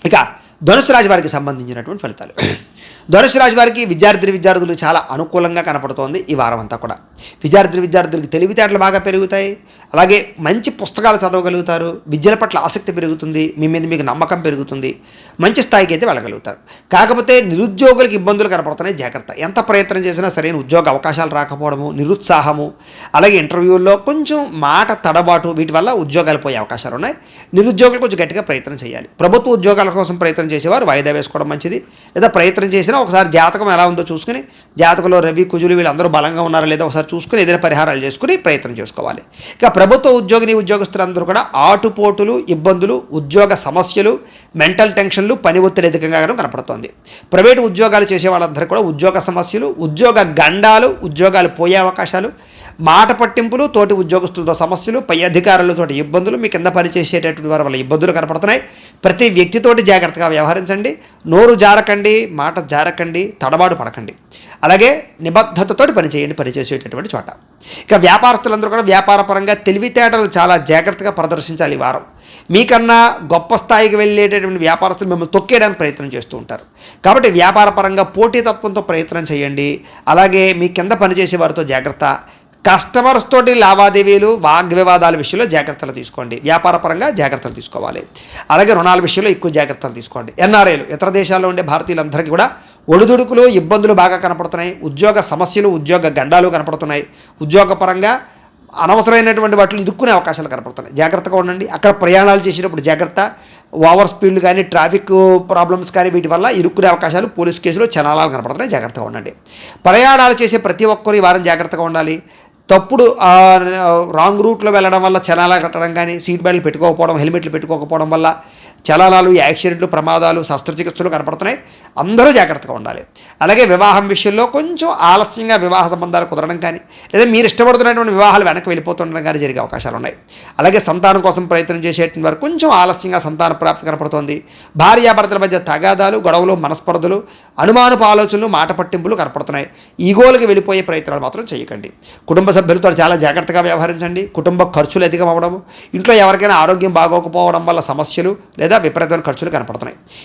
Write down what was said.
ఇక ధనుసు రాశి వారికి సంబంధించినటువంటి ఫలితాలు. ధనుసు రాశి వారికి విద్యార్థులు చాలా అనుకూలంగా కనపడుతోంది ఈ వారం అంతా కూడా. విద్యార్థులకి తెలివితేటలు బాగా పెరుగుతాయి. అలాగే మంచి పుస్తకాలు చదవగలుగుతారు. విద్యల పట్ల ఆసక్తి పెరుగుతుంది. మీ మీద మీకు నమ్మకం పెరుగుతుంది. మంచి స్థాయికి అయితే వెళ్ళగలుగుతారు. కాకపోతే నిరుద్యోగులకు ఇబ్బందులు కనపడుతున్నాయి, జాగ్రత్త. ఎంత ప్రయత్నం చేసినా సరైన ఉద్యోగ అవకాశాలు రాకపోవడము, నిరుత్సాహము, అలాగే ఇంటర్వ్యూల్లో కొంచెం మాట తడబాటు, వీటి వల్ల ఉద్యోగాలు పోయే అవకాశాలు ఉన్నాయి. నిరుద్యోగులు కొంచెం గట్టిగా ప్రయత్నం చేయాలి. ప్రభుత్వ ఉద్యోగాల కోసం ప్రయత్నం చేసేవారు వాయిదా వేసుకోవడం మంచిది. లేదా ప్రయత్నం చేసినా ఒకసారి జాతకం ఎలా ఉందో చూసుకుని, జాతకంలో రవి కుజులు వీళ్ళందరూ బలంగా ఉన్నారా లేదా ఒకసారి చూసుకుని ఏదైనా పరిహారాలు చేసుకుని ప్రయత్నం చేసుకోవాలి. ఇక ప్రభుత్వ ఉద్యోగస్తులందరూ కూడా ఆటుపోటులు, ఇబ్బందులు, ఉద్యోగ సమస్యలు, మెంటల్ టెన్షన్లు, పని ఒత్తిడి అధికంగా కనపడుతోంది. ప్రైవేటు ఉద్యోగాలు చేసే వాళ్ళందరూ కూడా ఉద్యోగ సమస్యలు, ఉద్యోగ గండాలు, ఉద్యోగాలు పోయే అవకాశాలు, మాట పట్టింపులు, తోటి ఉద్యోగస్తులతో సమస్యలు, పై అధికారులతో ఇబ్బందులు, మీ కింద పనిచేసేటటువంటి వారి వల్ల ఇబ్బందులు కనపడుతున్నాయి. ప్రతి వ్యక్తితోటి జాగ్రత్తగా వ్యవహరించండి. నోరు జారకండి, మాట జారకండి, తడబాటు పడకండి. అలాగే నిబద్ధతతోటి పనిచేసేటటువంటి చోట. ఇక వ్యాపారస్తులందరూ కూడా వ్యాపారపరంగా తెలివితేటలు చాలా జాగ్రత్తగా ప్రదర్శించాలి ఈ వారం. మీకన్నా గొప్ప స్థాయికి వెళ్ళేటటువంటి వ్యాపారస్తులు మిమ్మల్ని తొక్కేయడానికి ప్రయత్నం చేస్తూ ఉంటారు. కాబట్టి వ్యాపారపరంగా పోటీతత్వంతో ప్రయత్నం చేయండి. అలాగే మీ కింద పనిచేసే వారితో జాగ్రత్త. కస్టమర్స్ తోటి లావాదేవీలు, వాగ్వివాదాల విషయంలో జాగ్రత్తలు తీసుకోండి. వ్యాపారపరంగా జాగ్రత్తలు తీసుకోవాలి. అలాగే రుణాల విషయంలో ఎక్కువ జాగ్రత్తలు తీసుకోండి. ఎన్ఆర్ఐలు, ఇతర దేశాల్లో ఉండే భారతీయులందరికీ కూడా ఒడిదుడుకులు, ఇబ్బందులు బాగా కనపడుతున్నాయి. ఉద్యోగ సమస్యలు, ఉద్యోగ గండాలు కనపడుతున్నాయి. ఉద్యోగపరంగా అనవసరమైనటువంటి వాటిలో ఇరుక్కునే అవకాశాలు కనపడుతున్నాయి. జాగ్రత్తగా ఉండండి. అక్కడ ప్రయాణాలు చేసేటప్పుడు జాగ్రత్త. ఓవర్ స్పీడ్లు కానీ, ట్రాఫిక్ ప్రాబ్లమ్స్ కానీ, వీటి వల్ల ఇరుక్కునే అవకాశాలు, పోలీస్ కేసులు, చనాలాలు కనపడుతున్నాయి. జాగ్రత్తగా ఉండండి. ప్రయాణాలు చేసే ప్రతి ఒక్కరు ఈ వారం జాగ్రత్తగా ఉండాలి. తప్పుడు రాంగ్ రూట్లో వెళ్ళడం వల్ల చలానా కట్టడం కానీ, సీట్ బెల్ట్లు పెట్టుకోకపోవడం, హెల్మెట్లు పెట్టుకోకపోవడం వల్ల చలనాలు, యాక్సిడెంట్లు, ప్రమాదాలు, శస్త్రచికిత్సలు కనపడుతున్నాయి. అందరూ జాగ్రత్తగా ఉండాలి. అలాగే వివాహం విషయంలో కొంచెం ఆలస్యంగా వివాహ సంబంధాలు కుదరడం కానీ, లేదా మీరు ఇష్టపడుతున్నటువంటి వివాహాలు వెనక్కి వెళ్ళిపోతుండడం కానీ జరిగే అవకాశాలు ఉన్నాయి. అలాగే సంతానం కోసం ప్రయత్నం చేసేటువంటి వారు కొంచెం ఆలస్యంగా సంతాన ప్రాప్తి కనపడుతోంది. భార్యాభర్తల మధ్య తగాదాలు, గొడవలు, మనస్పర్ధలు, అనుమానపు ఆలోచనలు, మాట పట్టింపులు కనపడుతున్నాయి. ఈగోలకు వెళ్ళిపోయే ప్రయత్నాలు మాత్రం చేయకండి. కుటుంబ సభ్యులతో చాలా జాగ్రత్తగా వ్యవహరించండి. కుటుంబ ఖర్చులు అధికం అవ్వడం, ఇంట్లో ఎవరికైనా ఆరోగ్యం బాగోకపోవడం వల్ల సమస్యలు లేదా విపరీతమైన ఖర్చులు కనపడుతున్నాయి.